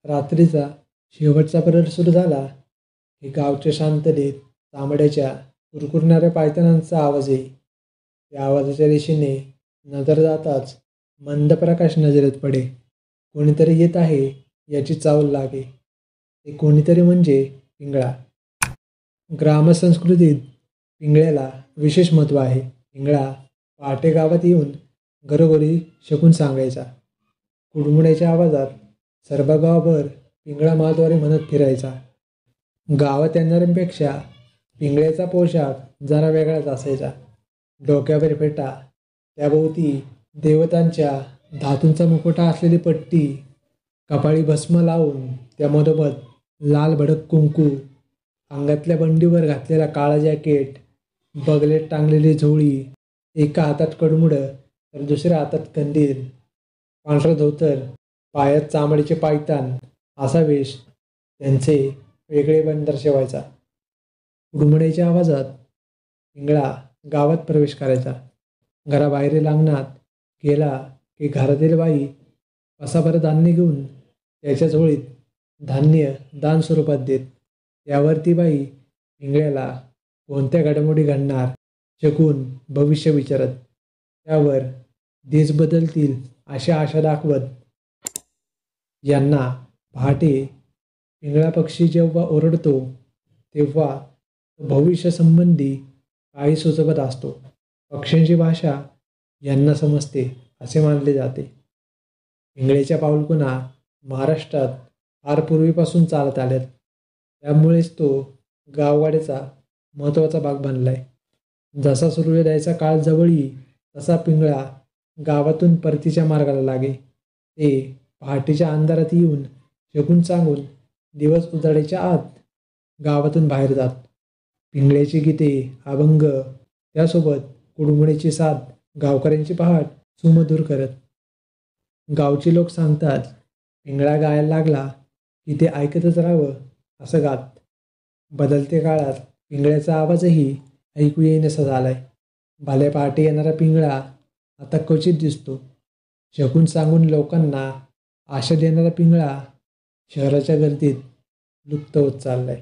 रात्रीचा शेवटचा प्रहर सुरू झाला की गावच्या शांततेत तांबड्याच्या कुरकुरणाऱ्या पायतानांचा आवाज येई. त्या आवाजाच्या दिशेने नजर जाताच मंद प्रकाश नजरेत पडे. कोणीतरी येत आहे याची चाहूल लागे. ते कोणीतरी म्हणजे पिंगळा. ग्रामसंस्कृतीत पिंगळ्याला विशेष महत्त्व आहे. पिंगळा पहाटे गावात येऊन घरोघरी शकून सांगायचा. कुडमुड्याच्या आवाजात सर्व गावभर पिंगळा महाद्वारे म्हणत फिरायचा. गावात येणाऱ्यांपेक्षा पिंगळ्याचा पोशाख जरा वेगळाच असायचा. डोक्यावर फेटा, त्याभोवती देवतांच्या धातूंचा मुखवटा असलेली पट्टी, कपाळी भस्म लावून त्या मधोमध लाल भडक कुंकू, अंगातल्या बंडीवर घातलेला काळा जॅकेट, बगलेत टांगलेली झोळी, एका हातात कडमुडं तर दुसऱ्या हातात कंदील, पांढरं धोतर, पायात चामडीचे पायतान, असा वेश त्यांचे वेगळेपण दर्शवायचा. कुडमुड्याच्या आवाजात पिंगळा गावात प्रवेश करायचा. घराबाहेरील अंगणात गेला की घरातील बाई पसाभर धान्य घेऊन त्याच्या झोळीत धान्य दान स्वरूपात देत. त्यावर ती बाई पिंगळ्याला कोणत्या घडामोडी घडणार शकून भविष्य विचारत. त्यावर दिस बदलतील अशा आशा दाखवत. यांना पहाटे पिंगळा पक्षी जेव्हा ओरडतो तेव्हा भविष्यासंबंधी काही सुचवत असतो. पक्ष्यांची भाषा यांना समजते असे मानले जाते. पिंगळ्याच्या पाऊलखुणा महाराष्ट्रात फार पूर्वीपासून चालत आल्यात. त्यामुळेच तो गाववाड्याचा महत्त्वाचा भाग बनलाय. जसा सूर्योदयाचा काळ जवळ येई तसा पिंगळा गावातून परतीच्या मार्गाला लागे. ते पहाटेच्या अंधारात येऊन शकून सांगून दिवस उजाडायच्या आत गावातून बाहेर जात. पिंगळ्याची गीते, अभंग, त्यासोबत कुडमुड्याची साथ गावकऱ्यांची पहाट सुमधुर करत. गावचे लोक सांगतात, पिंगळा गायला लागला की ते ऐकतच राहावं असं गात. बदलत्या काळात पिंगळ्याचा आवाजही ऐकू येईनसा झालाय. भल्या पहाटे येणारा पिंगळा आता क्वचित दिसतो. शकून सांगून लोकांना आशा देणारा पिंगळा शहराच्या गर्दीत लुप्त होत चाललाय.